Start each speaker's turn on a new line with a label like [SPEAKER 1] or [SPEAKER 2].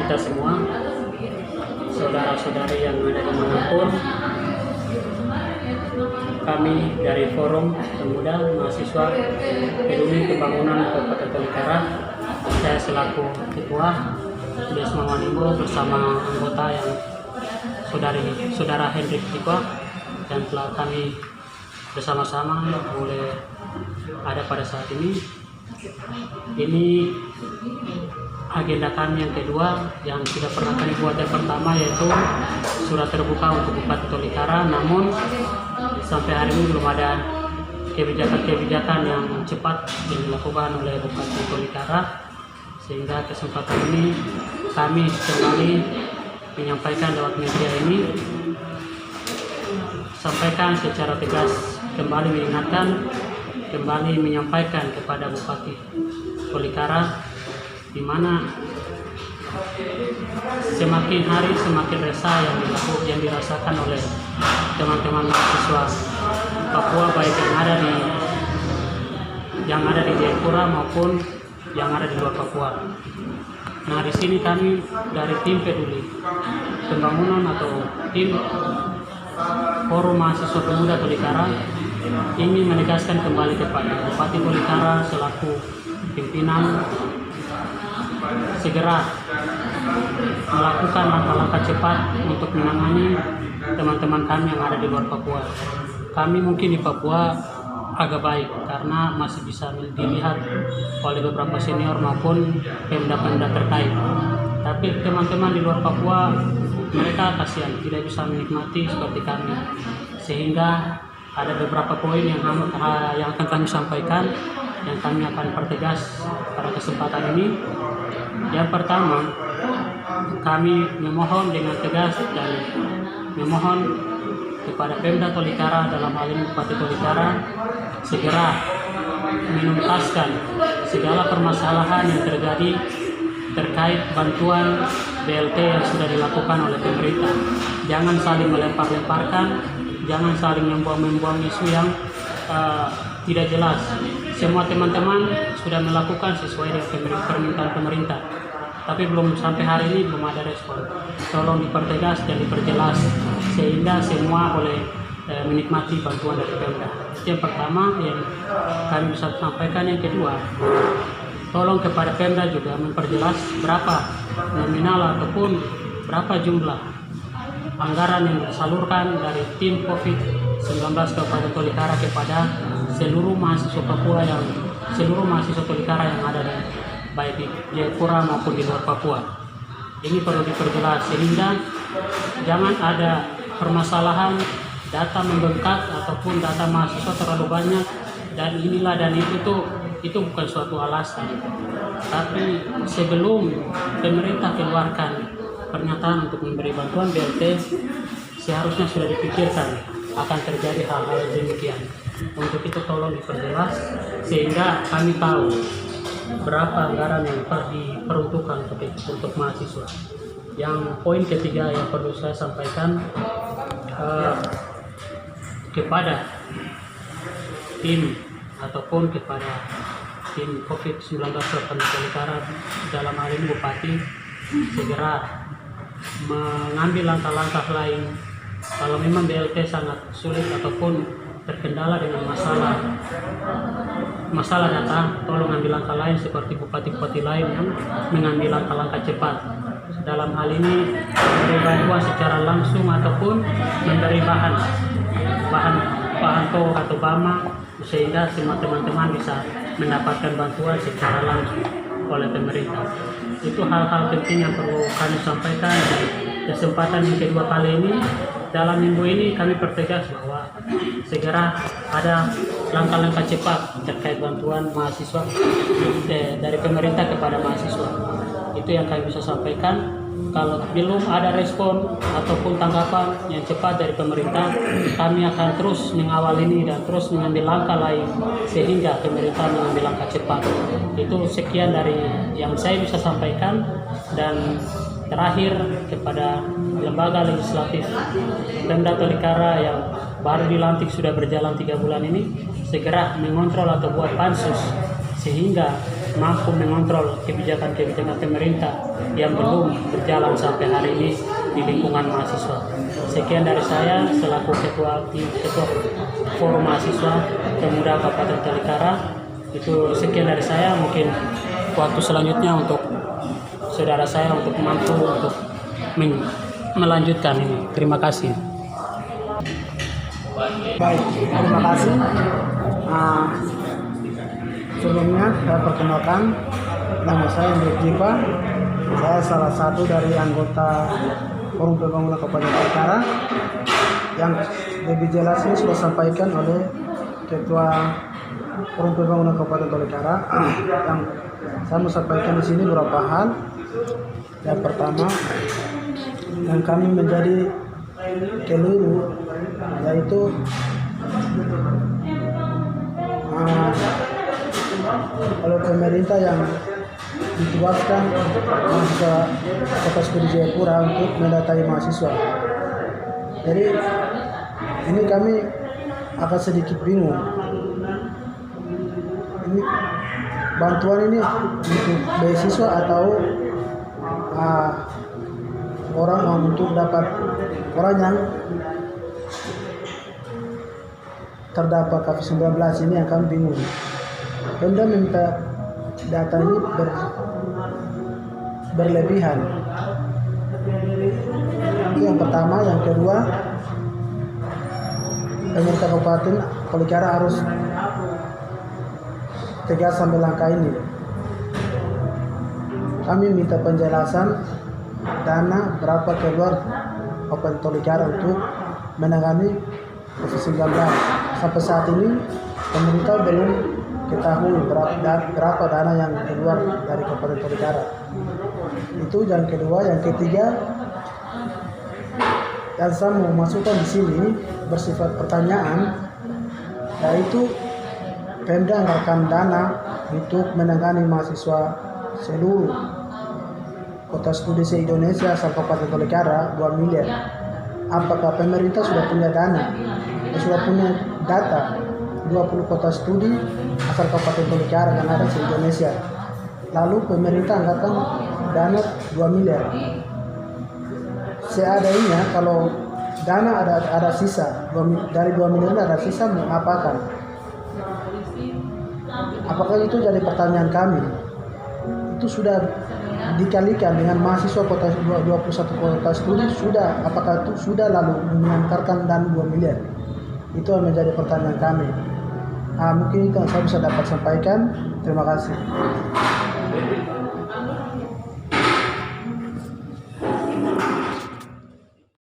[SPEAKER 1] kita semua, saudara-saudari yang ada dimanapun. Kami dari Forum Pemuda Mahasiswa Peduli Pembangunan Kabupaten Tolikara, saya selaku Ketua Desma Wanimbo bersama anggota yang Saudara Hendrik Tikwa, dan telah kami bersama-sama boleh ada pada saat ini. Ini agenda kami yang kedua yang sudah pernah kami buat. Yang pertama yaitu surat terbuka untuk Bupati Tolikara, namun sampai hari ini belum ada kebijakan-kebijakan yang cepat yang dilakukan oleh Bupati Tolikara, sehingga kesempatan ini kami kembali menyampaikan lewat media ini, sampaikan secara tegas, kembali mengingatkan, kembali menyampaikan kepada Bupati Tolikara, di mana semakin hari semakin resah yang dirasakan oleh teman-teman mahasiswa Papua, baik yang ada di Jayapura maupun yang ada di luar Papua. Nah, di sini kami dari tim Peduli Pembangunan atau tim Forum Mahasiswa Pemuda Tolikara ingin menegaskan kembali kepada Bupati Tolikara selaku pimpinan segera melakukan langkah-langkah cepat untuk menangani teman-teman kami yang ada di luar Papua. Kami mungkin di Papua agak baik karena masih bisa dilihat oleh beberapa senior maupun pemda-pemda terkait. Tapi teman-teman di luar Papua, mereka kasihan tidak bisa menikmati seperti kami, sehingga ada beberapa poin yang akan kami sampaikan, yang kami akan pertegas pada kesempatan ini. Yang pertama, kami memohon dengan tegas dan memohon kepada Pemda Tolikara, dalam hal ini Bupati Tolikara, segera menuntaskan segala permasalahan yang terjadi terkait bantuan BLT yang sudah dilakukan oleh pemerintah. Jangan saling melempar-lemparkan, jangan saling membuang-membuang isu yang tidak jelas. Semua teman-teman sudah melakukan sesuai dengan permintaan pemerintah, tapi belum sampai hari ini belum ada respon. Tolong dipertegas dan diperjelas sehingga semua boleh menikmati bantuan dari Pemda. Itu yang pertama yang kami bisa sampaikan. Yang kedua, tolong kepada Pemda juga memperjelas berapa nominal ataupun berapa jumlah anggaran yang disalurkan dari tim COVID-19 Kabupaten Tolikara kepada seluruh mahasiswa Papua seluruh mahasiswa Tolikara yang ada di baik di Jayapura maupun di luar Papua. Ini perlu diperjelas sehingga jangan ada permasalahan data membengkak ataupun data mahasiswa terlalu banyak dan inilah dan itu bukan suatu alasan. Tapi sebelum pemerintah keluarkan pernyataan untuk memberi bantuan BLT, seharusnya sudah dipikirkan akan terjadi hal-hal demikian. Untuk itu tolong diperjelas sehingga kami tahu berapa anggaran yang diperuntukkan untuk mahasiswa. Yang poin ketiga yang perlu saya sampaikan kepada tim ataupun kepada tim COVID-19 Kabupaten Tolikara, dalam hal ini Bupati, segera mengambil langkah-langkah lain. Kalau memang BLT sangat sulit ataupun terkendala dengan masalah data, tolong ambil langkah lain seperti bupati-bupati lain yang mengambil langkah-langkah cepat. Dalam hal ini memberi bantuan secara langsung ataupun memberi bahan atau bama, sehingga semua teman-teman bisa mendapatkan bantuan secara langsung oleh pemerintah. Itu hal-hal penting yang perlu kami sampaikan. Dan kesempatan yang kedua kali ini, dalam minggu ini kami pertegas bahwa segera ada langkah-langkah cepat terkait bantuan mahasiswa dari pemerintah kepada mahasiswa. Itu yang kami bisa sampaikan. Kalau belum ada respon ataupun tanggapan yang cepat dari pemerintah, kami akan terus mengawal ini dan terus mengambil langkah lain sehingga pemerintah mengambil langkah cepat. Itu sekian dari yang saya bisa sampaikan. Dan terakhir, kepada lembaga legislatif Pemda Tolikara yang baru dilantik sudah berjalan 3 bulan ini, segera mengontrol atau buat pansus sehingga mampu mengontrol kebijakan-kebijakan pemerintah yang belum berjalan sampai hari ini di lingkungan mahasiswa. Sekian dari saya selaku ketua Forum Mahasiswa Pemuda Kabupaten Tolikara. Itu sekian dari saya, mungkin waktu selanjutnya untuk saudara saya untuk mampu untuk melanjutkan ini. Terima kasih.
[SPEAKER 2] Baik, terima kasih. Sebelumnya saya perkenalkan, nama saya Hendrik Jipa. Saya salah satu dari anggota Forum Pembangunan Kabupaten Tolikara yang lebih jelas ini sudah disampaikan oleh Ketua Forum Pembangunan Kabupaten Tolikara. Yang saya mau sampaikan di sini beberapa hal. Yang pertama, yang kami menjadi keliru yaitu oleh pemerintah yang ditugaskan mahasiswa Kota Studi Jayapura untuk mendatangi mahasiswa. Jadi ini kami agak sedikit bingung. Ini bantuan ini untuk beasiswa atau orang untuk dapat orang yang terdapat COVID-19 ini yang kami bingung. Pemda meminta data ini berlebihan. Itu yang pertama. Yang kedua, pemerintah Kabupaten Tolikara harus tegas sampai langkah ini. Kami minta penjelasan dana berapa keluar Kabupaten Tolikara untuk menangani COVID-19. Sampai saat ini pemerintah belum ketahui berapa dana yang keluar dari Kabupaten Tolikara. Itu yang kedua. Yang ketiga, yang saya mau masukkan di sini bersifat pertanyaan, yaitu Pemda anggarkan dana untuk menangani mahasiswa seluruh Kota Studi se-Indonesia asal Kabupaten Tolikara 2 miliar. Apakah pemerintah sudah punya dana? Sudah punya data 20 kota studi asal Kabupaten Tolikara yang ada di Indonesia. Lalu pemerintah anggarkan dana 2 miliar. Seadanya kalau dana ada sisa, dari 2 miliar ada sisa, mau apakan? Apakah itu jadi pertanyaan kami? Itu sudah dikalikan dengan mahasiswa kota 21 kota studi, sudah apakah itu sudah lalu mengantarkan dana 2 miliar? Itu yang menjadi pertanyaan kami. Mungkin itu yang saya bisa dapat sampaikan. Terima kasih.